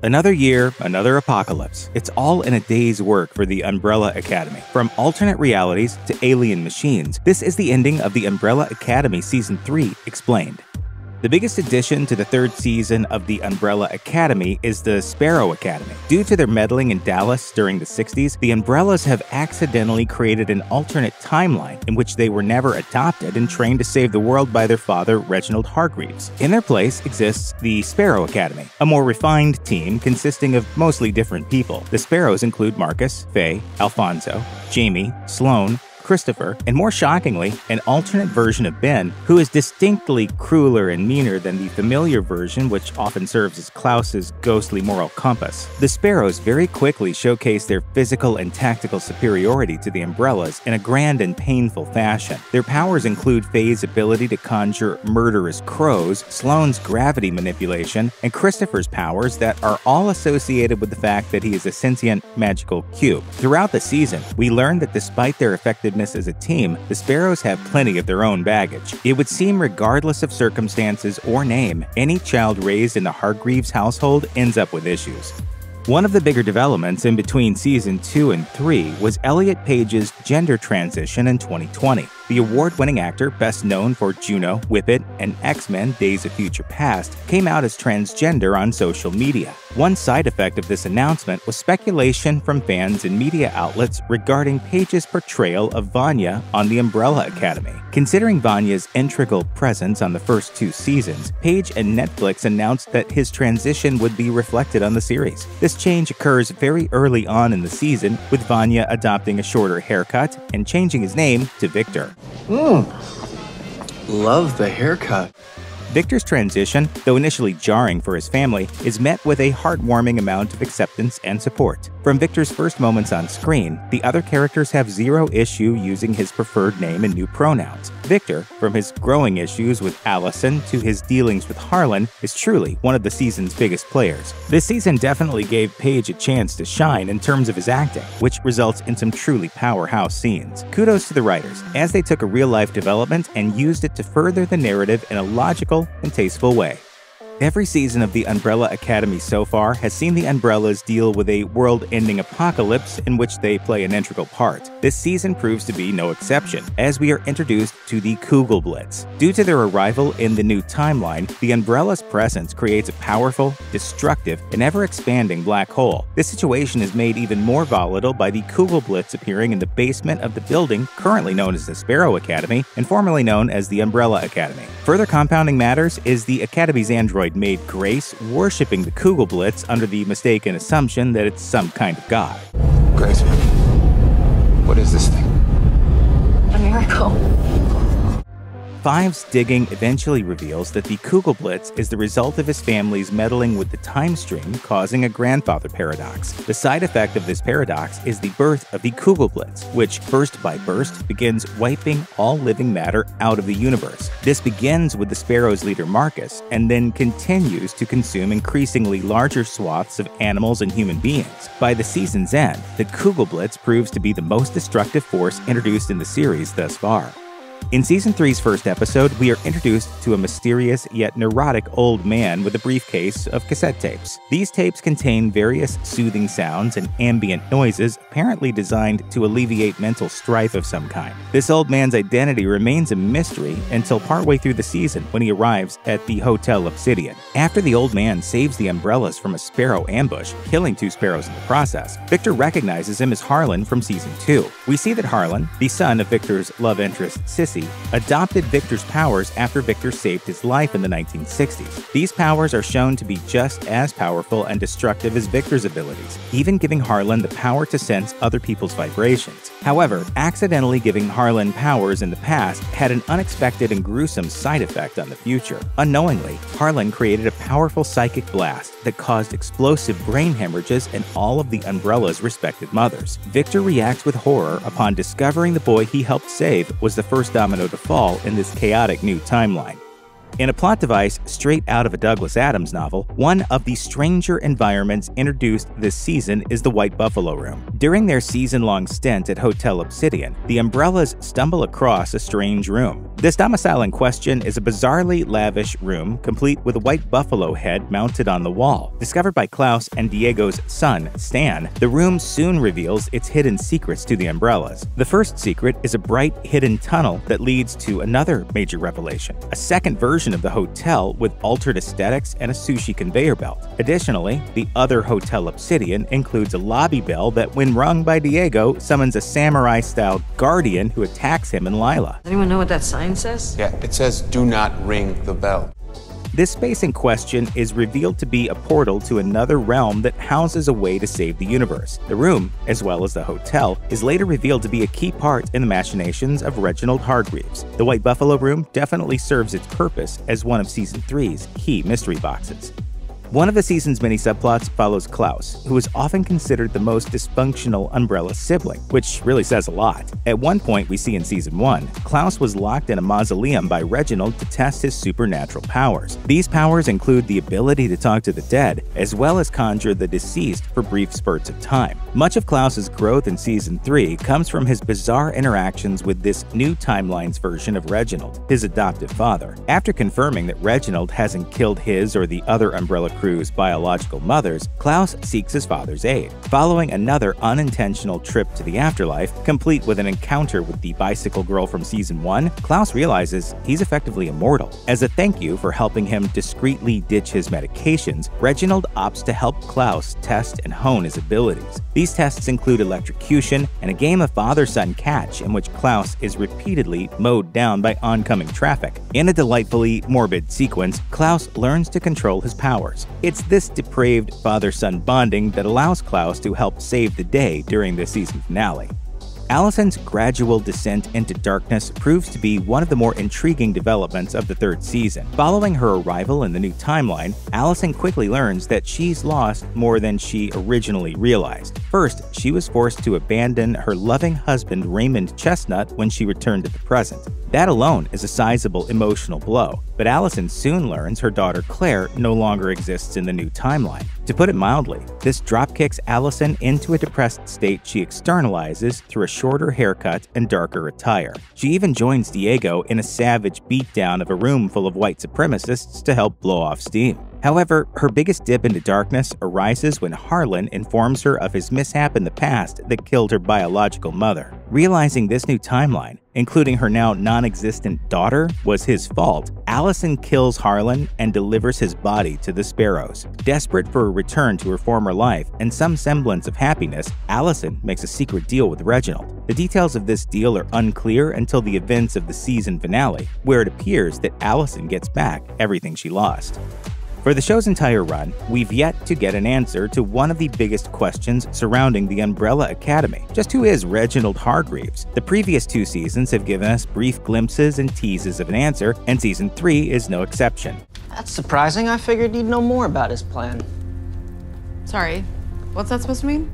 Another year, another apocalypse. It's all in a day's work for the Umbrella Academy. From alternate realities to alien machines, this is the ending of the Umbrella Academy Season 3 Explained. The biggest addition to the third season of the Umbrella Academy is the Sparrow Academy. Due to their meddling in Dallas during the 60s, the Umbrellas have accidentally created an alternate timeline in which they were never adopted and trained to save the world by their father, Reginald Hargreeves. In their place exists the Sparrow Academy, a more refined team consisting of mostly different people. The Sparrows include Marcus, Faye, Alfonso, Jamie, Sloane, Christopher, and more shockingly, an alternate version of Ben, who is distinctly crueler and meaner than the familiar version, which often serves as Klaus's ghostly moral compass. The Sparrows very quickly showcase their physical and tactical superiority to the Umbrellas in a grand and painful fashion. Their powers include Faye's ability to conjure murderous crows, Sloane's gravity manipulation, and Christopher's powers that are all associated with the fact that he is a sentient magical cube. Throughout the season, we learn that despite their effectiveness as a team, the Sparrows have plenty of their own baggage. It would seem regardless of circumstances or name, any child raised in the Hargreeves household ends up with issues. One of the bigger developments in between Season 2 and 3 was Elliot Page's gender transition in 2020. The award-winning actor, best known for Juno, Whip It, and X-Men Days of Future Past, came out as transgender on social media. One side effect of this announcement was speculation from fans and media outlets regarding Page's portrayal of Vanya on the Umbrella Academy. Considering Vanya's integral presence on the first 2 seasons, Page and Netflix announced that his transition would be reflected on the series. This change occurs very early on in the season, with Vanya adopting a shorter haircut and changing his name to Viktor. Love the haircut. Viktor's transition, though initially jarring for his family, is met with a heartwarming amount of acceptance and support. From Viktor's first moments on screen, the other characters have zero issue using his preferred name and new pronouns. Viktor, from his growing issues with Allison to his dealings with Harlan, is truly one of the season's biggest players. This season definitely gave Page a chance to shine in terms of his acting, which results in some truly powerhouse scenes. Kudos to the writers, as they took a real-life development and used it to further the narrative in a logical and tasteful way. Every season of the Umbrella Academy so far has seen the Umbrellas deal with a world-ending apocalypse in which they play an integral part. This season proves to be no exception, as we are introduced to the Kugelblitz. Due to their arrival in the new timeline, the Umbrella's presence creates a powerful, destructive, and ever-expanding black hole. This situation is made even more volatile by the Kugelblitz appearing in the basement of the building currently known as the Sparrow Academy and formerly known as the Umbrella Academy. Further compounding matters is the Academy's android maid Grace worshipping the Kugelblitz under the mistaken assumption that it's some kind of god. Grace, what is this thing? A miracle. Five's digging eventually reveals that the Kugelblitz is the result of his family's meddling with the time stream, causing a grandfather paradox. The side effect of this paradox is the birth of the Kugelblitz, which, burst by burst, begins wiping all living matter out of the universe. This begins with the Sparrows' leader Marcus, and then continues to consume increasingly larger swaths of animals and human beings. By the season's end, the Kugelblitz proves to be the most destructive force introduced in the series thus far. In Season 3's first episode, we are introduced to a mysterious yet neurotic old man with a briefcase of cassette tapes. These tapes contain various soothing sounds and ambient noises apparently designed to alleviate mental strife of some kind. This old man's identity remains a mystery until partway through the season when he arrives at the Hotel Obsidian. After the old man saves the Umbrellas from a Sparrow ambush, killing 2 Sparrows in the process, Viktor recognizes him as Harlan from Season 2. We see that Harlan, the son of Viktor's love interest Sissy, adopted Viktor's powers after Viktor saved his life in the 1960s. These powers are shown to be just as powerful and destructive as Viktor's abilities, even giving Harlan the power to sense other people's vibrations. However, accidentally giving Harlan powers in the past had an unexpected and gruesome side effect on the future. Unknowingly, Harlan created a powerful psychic blast that caused explosive brain hemorrhages in all of the Umbrella's respected mothers. Viktor reacts with horror upon discovering the boy he helped save was the first domino to fall in this chaotic new timeline. In a plot device straight out of a Douglas Adams novel, one of the stranger environments introduced this season is the White Buffalo Room. During their season-long stint at Hotel Obsidian, the Umbrellas stumble across a strange room. This domicile in question is a bizarrely lavish room, complete with a white buffalo head mounted on the wall. Discovered by Klaus and Diego's son, Stan, the room soon reveals its hidden secrets to the Umbrellas. The first secret is a bright, hidden tunnel that leads to another major revelation, a second version of the hotel with altered aesthetics and a sushi conveyor belt. Additionally, the other Hotel Obsidian includes a lobby bell that, when rung by Diego, summons a samurai-style guardian who attacks him and Lila. Does anyone know what that sign says? Yeah, it says, "Do not ring the bell." This space in question is revealed to be a portal to another realm that houses a way to save the universe. The room, as well as the hotel, is later revealed to be a key part in the machinations of Reginald Hargreeves. The White Buffalo Room definitely serves its purpose as one of Season 3's key mystery boxes. One of the season's many subplots follows Klaus, who is often considered the most dysfunctional Umbrella sibling, which really says a lot. At one point we see in Season 1, Klaus was locked in a mausoleum by Reginald to test his supernatural powers. These powers include the ability to talk to the dead, as well as conjure the deceased for brief spurts of time. Much of Klaus's growth in Season 3 comes from his bizarre interactions with this new timeline's version of Reginald, his adoptive father. After confirming that Reginald hasn't killed his or the other Umbrella crew's biological mothers, Klaus seeks his father's aid. Following another unintentional trip to the afterlife, complete with an encounter with the bicycle girl from Season 1, Klaus realizes he's effectively immortal. As a thank you for helping him discreetly ditch his medications, Reginald opts to help Klaus test and hone his abilities. These tests include electrocution and a game of father-son catch in which Klaus is repeatedly mowed down by oncoming traffic. In a delightfully morbid sequence, Klaus learns to control his powers. It's this depraved father-son bonding that allows Klaus to help save the day during the season finale. Allison's gradual descent into darkness proves to be one of the more intriguing developments of the third season. Following her arrival in the new timeline, Allison quickly learns that she's lost more than she originally realized. First, she was forced to abandon her loving husband Raymond Chestnut when she returned to the present. That alone is a sizable emotional blow, but Allison soon learns her daughter Claire no longer exists in the new timeline. To put it mildly, this dropkicks Allison into a depressed state she externalizes through a shorter haircut and darker attire. She even joins Diego in a savage beatdown of a room full of white supremacists to help blow off steam. However, her biggest dip into darkness arises when Harlan informs her of his mishap in the past that killed her biological mother. Realizing this new timeline, including her now non-existent daughter, was his fault, Allison kills Harlan and delivers his body to the Sparrows. Desperate for a return to her former life and some semblance of happiness, Allison makes a secret deal with Reginald. The details of this deal are unclear until the events of the season finale, where it appears that Allison gets back everything she lost. For the show's entire run, we've yet to get an answer to one of the biggest questions surrounding the Umbrella Academy. Just who is Reginald Hargreeves? The previous 2 seasons have given us brief glimpses and teases of an answer, and Season 3 is no exception. That's surprising. I figured you'd know more about his plan. Sorry, what's that supposed to mean?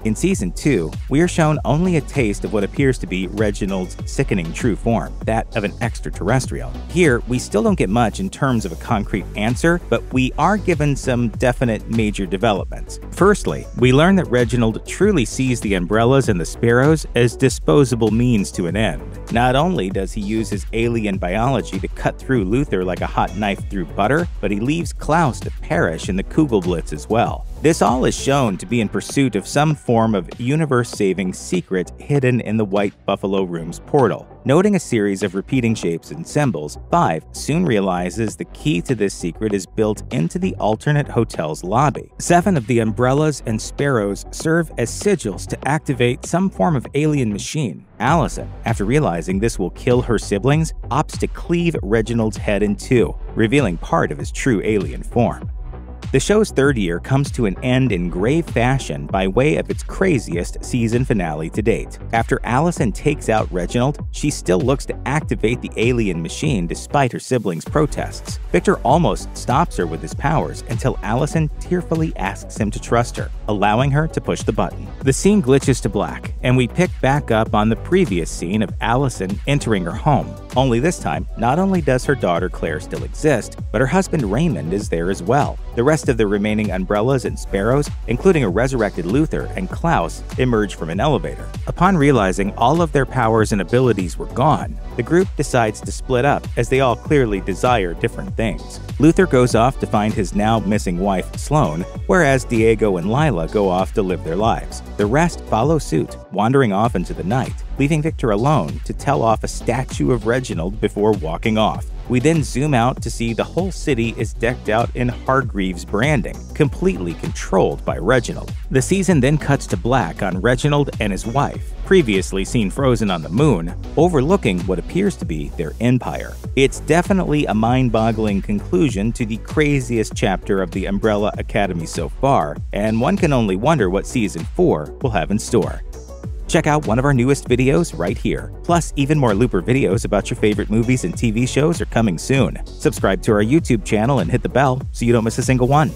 In Season 2, we are shown only a taste of what appears to be Reginald's sickening true form, that of an extraterrestrial. Here, we still don't get much in terms of a concrete answer, but we are given some definite major developments. Firstly, we learn that Reginald truly sees the Umbrellas and the Sparrows as disposable means to an end. Not only does he use his alien biology to cut through Luther like a hot knife through butter, but he leaves Klaus to perish in the Kugelblitz as well. This all is shown to be in pursuit of some form of universe-saving secret hidden in the White Buffalo Room's portal. Noting a series of repeating shapes and symbols, 5 soon realizes the key to this secret is built into the alternate hotel's lobby. 7 of the Umbrellas and Sparrows serve as sigils to activate some form of alien machine. Allison, after realizing this will kill her siblings, opts to cleave Reginald's head in 2, revealing part of his true alien form. The show's third year comes to an end in grave fashion by way of its craziest season finale to date. After Allison takes out Reginald, she still looks to activate the alien machine despite her siblings' protests. Viktor almost stops her with his powers until Allison tearfully asks him to trust her, allowing her to push the button. The scene glitches to black, and we pick back up on the previous scene of Allison entering her home. Only this time, not only does her daughter Claire still exist, but her husband Raymond is there as well. The rest of the remaining umbrellas and Sparrows, including a resurrected Luther and Klaus, emerge from an elevator. Upon realizing all of their powers and abilities were gone, the group decides to split up as they all clearly desire different things. Luther goes off to find his now missing wife Sloane, whereas Diego and Lila go off to live their lives. The rest follow suit, wandering off into the night, leaving Viktor alone to tell off a statue of Reginald before walking off. We then zoom out to see the whole city is decked out in Hargreeves branding, completely controlled by Reginald. The season then cuts to black on Reginald and his wife, previously seen frozen on the moon, overlooking what appears to be their empire. It's definitely a mind-boggling conclusion to the craziest chapter of the Umbrella Academy so far, and one can only wonder what Season 4 will have in store. Check out one of our newest videos right here. Plus, even more Looper videos about your favorite movies and TV shows are coming soon. Subscribe to our YouTube channel and hit the bell so you don't miss a single one.